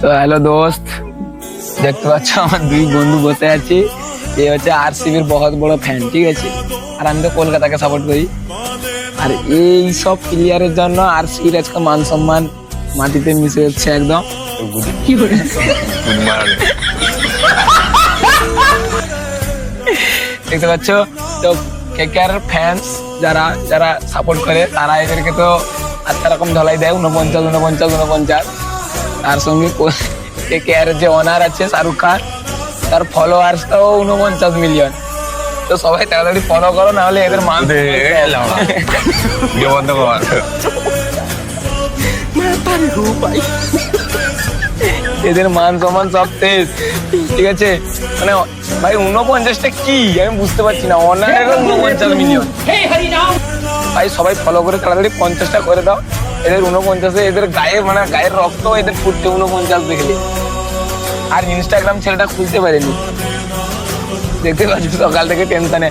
তো হ্যালো দোস্ত, দেখতে পাচ্ছ আমার দুই বন্ধু বসে আছি। এ হচ্ছে আরসিবির বহুত বড় ফ্যান, ঠিক আছে। আর আমি তো কলকাতাকে সাপোর্ট করি। আর এই সব প্লেয়ারের জন্য আরসিবির আজকে মান সম্মান মাটিতে মিশে যাচ্ছে একদম। কি করে দেখতে পাচ্ছ তো কেকেআর ফ্যান্স যারা যারা সাপোর্ট করে তারা এদেরকে তো আচ্ছা রকম ঢলাই দেয় 49 তার সঙ্গে কেকেআর যে ওনার আছে শাহরুখ খান, তার ফলোয়ার্সটাও 49 মিলিয়ন। তো সবাই তাড়াতাড়ি ফলো করো, না হলে এদের মান বন্ধ কর। এদের মান সম্মান সব শেষ, ঠিক আছে। মানে ভাই 49টা কি আমি বুঝতে পারছি না, অনারেরও 49 মিলিয়ন। ভাই সবাই ফলো করে তাড়াতাড়ি 50টা করে দাও। এদের 49-এ এদের গায়ে মানে গায়ের রক্ত এদের ফুটতে 49 দেখলে। আর ইনস্টাগ্রাম ছেলেটা খুলতে পারেনি, দেখতে পাচ্ছি সকাল থেকে টেনশনে।